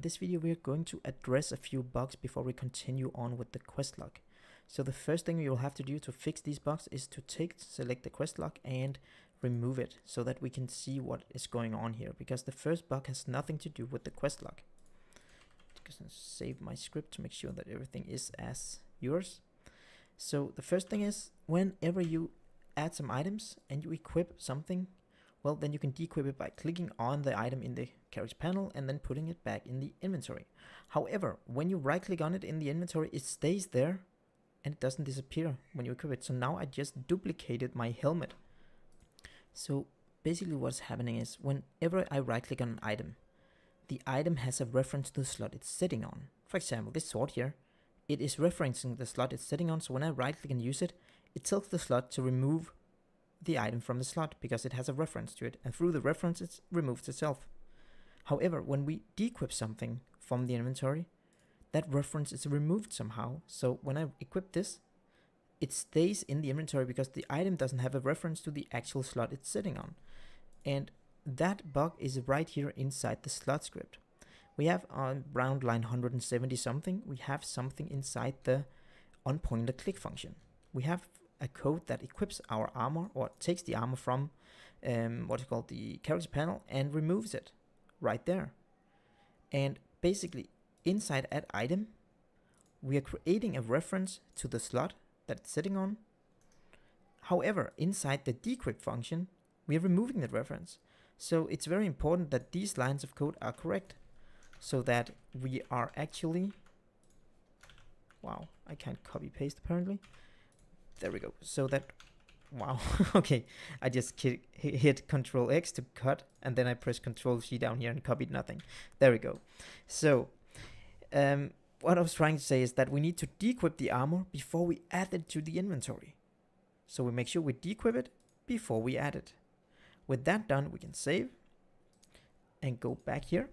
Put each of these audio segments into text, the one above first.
in this video we are going to address a few bugs before we continue on with the quest log. So the first thing you'll have to do to fix these bugs is to select the quest log and remove it so that we can see what is going on here, because the first bug has nothing to do with the quest log. Just save my script to make sure that everything is as yours. So the first thing is, whenever you add some items and you equip something, well, then you can dequip it by clicking on the item in the character panel and then putting it back in the inventory. However, when you right click on it in the inventory, it stays there and it doesn't disappear when you equip it. So now I just duplicated my helmet. So basically what's happening is, whenever I right click on an item, the item has a reference to the slot it's sitting on. For example, this sword here, it is referencing the slot it's sitting on. So when I right click and use it, it tells the slot to remove the item from the slot because it has a reference to it, and through the reference it removes itself. However, when we dequip something from the inventory, that reference is removed somehow. So when I equip this, it stays in the inventory because the item doesn't have a reference to the actual slot it's sitting on. And that bug is right here inside the slot script. We have on around line 170 something, we have something inside the onPointer click function. We have a code that equips our armor, or takes the armor from the character panel and removes it right there. And basically inside add item, we are creating a reference to the slot that it's sitting on. However, inside the decrypt function, we are removing that reference. So it's very important that these lines of code are correct, so that we are actually, wow, I can't copy paste apparently. There we go. So that, wow, okay, I just hit Control X to cut, and then I press Control C down here and copied nothing. There we go. So what I was trying to say is that we need to dequip the armor before we add it to the inventory. So we make sure we dequip it before we add it. With that done, we can save and go back here.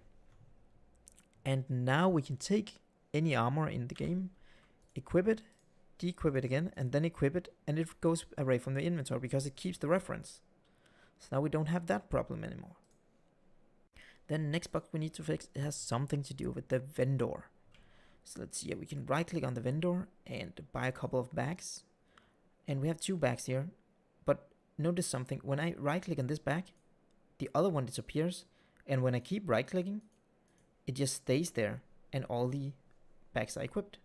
And now we can take any armor in the game, equip it, dequip it again, and then equip it, and it goes away from the inventory because it keeps the reference. So now we don't have that problem anymore. Then next bug we need to fix, it has something to do with the vendor. So let's see, we can right click on the vendor and buy a couple of bags. And we have two bags here, but notice something, when I right click on this bag, the other one disappears, and when I keep right clicking, it just stays there and all the bags are equipped.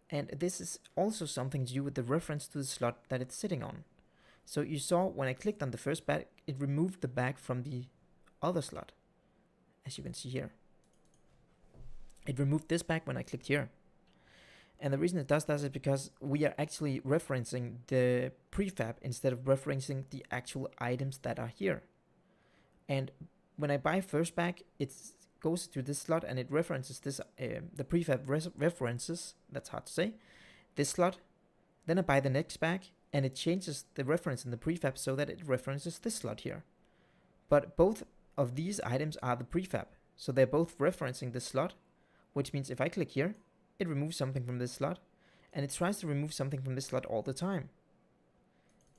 And this is also something to do with the reference to the slot that it's sitting on. So you saw when I clicked on the first bag, it removed the bag from the other slot, as you can see here. It removed this bag when I clicked here. And the reason it does that is because we are actually referencing the prefab instead of referencing the actual items that are here. And when I buy first bag, it goes to this slot and it references this, the prefab references, that's hard to say, this slot. Then I buy the next bag and it changes the reference in the prefab so that it references this slot here. But both of these items are the prefab, so they're both referencing this slot, which means if I click here, it removes something from this slot, and it tries to remove something from this slot all the time.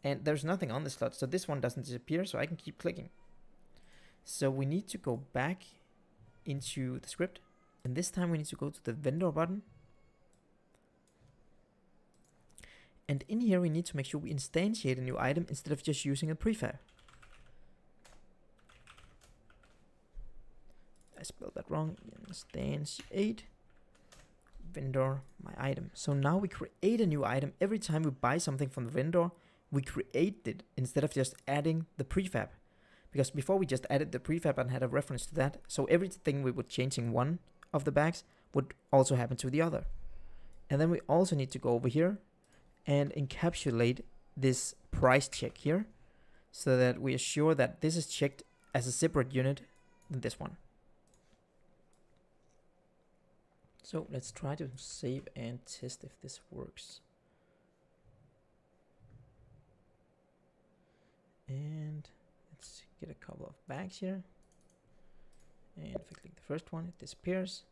And there's nothing on this slot, so this one doesn't disappear, so I can keep clicking. So we need to go back into the script, and this time we need to go to the vendor button. And in here we need to make sure we instantiate a new item instead of just using a prefab. I spelled that wrong. Instantiate vendor my item. So now we create a new item every time we buy something from the vendor. We create it instead of just adding the prefab, because before we just added the prefab and had a reference to that, so everything we would change in one of the bags would also happen to the other. And then we also need to go over here and encapsulate this price check here, so that we are sure that this is checked as a separate unit than this one. So let's try to save and test if this works. And let's get a couple of bags here. And if I click the first one, it disappears.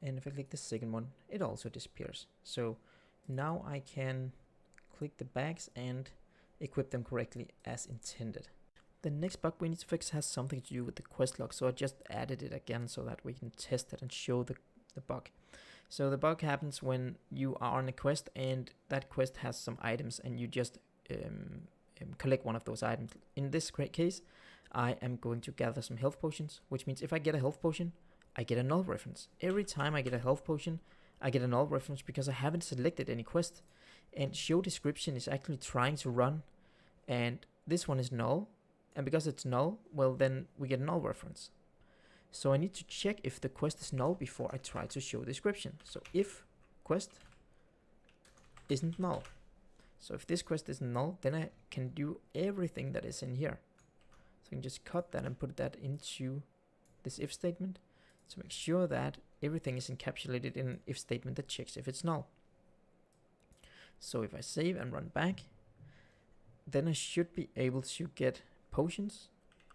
And if I click the second one, it also disappears. So now I can click the bags and equip them correctly as intended. The next bug we need to fix has something to do with the quest log, so I just added it again so that we can test it and show the bug. So the bug happens when you are on a quest and that quest has some items and you just collect one of those items. In this case, I am going to gather some health potions, which means if I get a health potion, I get a null reference. Every time I get a health potion, I get a null reference because I haven't selected any quest. And show description is actually trying to run, and this one is null. And because it's null, well, then we get a null reference. So I need to check if the quest is null before I try to show description. So if quest isn't null. So if this quest isn't null, then I can do everything that is in here. So I can just cut that and put that into this if statement to make sure that everything is encapsulated in an if statement that checks if it's null. So if I save and run back, then I should be able to get potions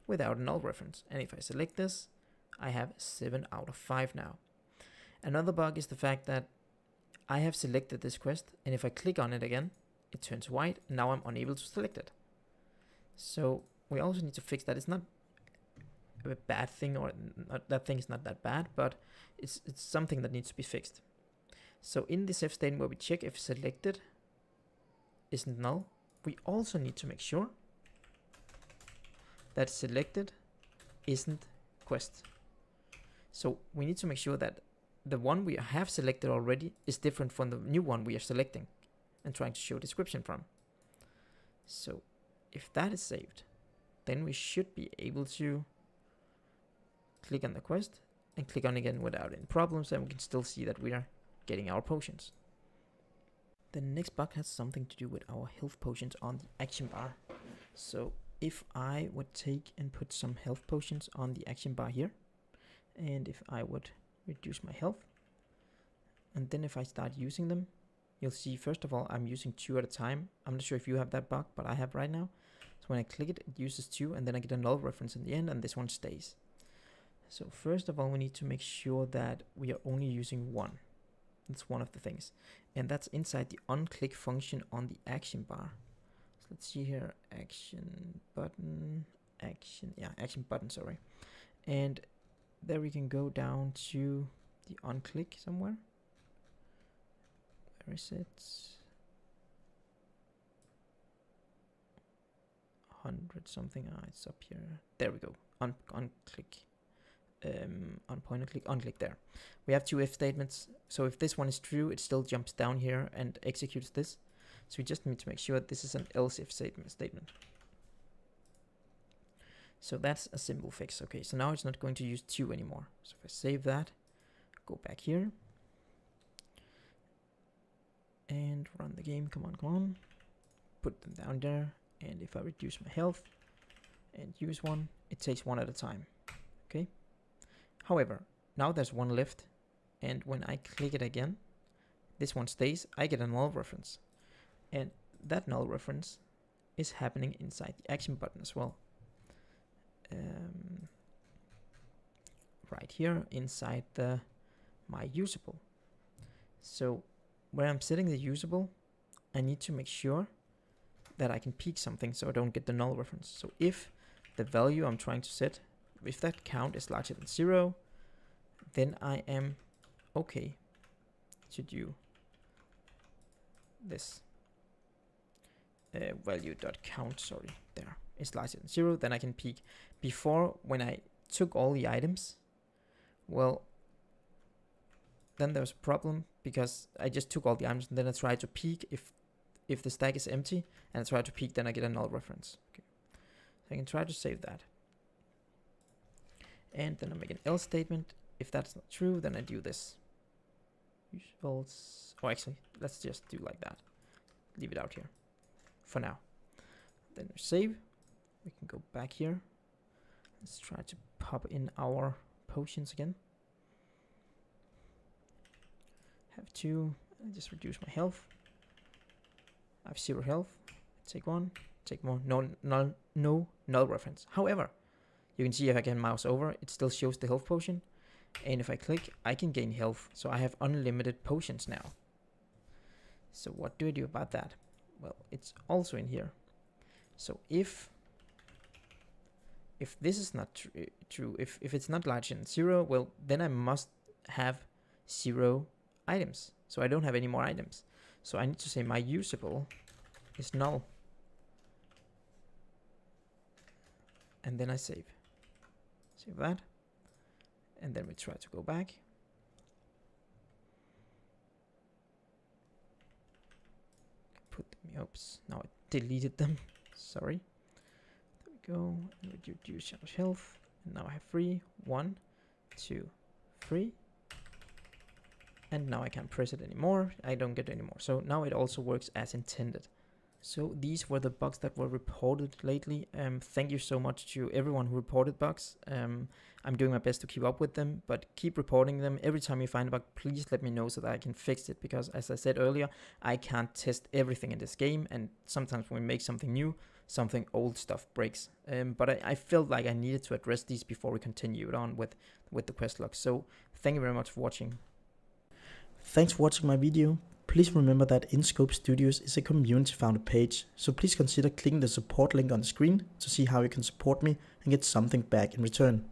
without a null reference. And if I select this, I have 7 out of 5 now. Another bug is the fact that I have selected this quest, and if I click on it again, it turns white, and now I'm unable to select it. So we also need to fix that. It's not a bad thing, or that thing is not that bad, but it's something that needs to be fixed. So in this if statement where we check if selected isn't null, we also need to make sure that selected isn't quest. So we need to make sure that the one we have selected already is different from the new one we are selecting and trying to show description from. So if that is saved, then we should be able to click on the quest and click on again without any problems, and we can still see that we are getting our potions. The next bug has something to do with our health potions on the action bar. So if I would take and put some health potions on the action bar here, and if I would reduce my health, and then if I start using them, you'll see first of all I'm using 2 at a time. I'm not sure if you have that bug, but I have right now. So when I click it, it uses 2, and then I get a null reference in the end, and this one stays. So first of all, we need to make sure that we are only using 1. That's one of the things, and that's inside the onClick function on the action bar. So let's see here, action button, action button, sorry. And there we can go down to the onClick somewhere. Where is it? 100 something. It's up here. There we go. OnClick. On point and click, onclick there. We have 2 if statements. So if this one is true, it still jumps down here and executes this. So we just need to make sure that this is an else if statement. So that's a simple fix. Okay, so now it's not going to use 2 anymore. So if I save that, go back here and run the game. Come on. Put them down there. And if I reduce my health and use 1, it takes 1 at a time. Okay. However, now there's 1 left, and when I click it again, this one stays. I get a null reference, and that null reference is happening inside the action button as well. Right here inside the my usable. So where I'm setting the usable, I need to make sure that I can peek something so I don't get the null reference. So if the value I'm trying to set, if that count is larger than 0, then I am okay to do this. Value.count, sorry, there is larger than 0, then I can peek. Before, when I took all the items, well, then there was a problem because I just took all the items and then I tried to peek if the stack is empty, and I try to peek, then I get a null reference. Okay. So I can try to save that. And then I make an else statement. If that's not true, then I do this. Usuals. Oh, actually, let's just do like that. Leave it out here for now. Then we save. We can go back here. Let's try to pop in our potions again. Have 2. I just reduce my health. I have 0 health. Take 1. Take more. No null reference. However, you can see if I can mouse over, it still shows the health potion. And if I click, I can gain health. So I have unlimited potions now. So what do I do about that? Well, it's also in here. So if if this is not true, if it's not larger than 0, well, then I must have 0 items. So I don't have any more items. So I need to say my usable is null. And then I save that. And then we try to go back. Put them, oops, now I deleted them, sorry. There we go, and reduce challenge health. And now I have 3, 1, 2, 3. And now I can't press it anymore, I don't get any more. So now it also works as intended. So these were the bugs that were reported lately. Thank you so much to everyone who reported bugs. I'm doing my best to keep up with them, but keep reporting them. Every time you find a bug, please let me know so that I can fix it, because as I said earlier, I can't test everything in this game, and sometimes when we make something new, something old stuff breaks. But I felt like I needed to address these before we continued on with the quest log. So thank you very much for watching. Thanks for watching my video. Please remember that InScope Studios is a community founded page, so please consider clicking the support link on the screen to see how you can support me and get something back in return.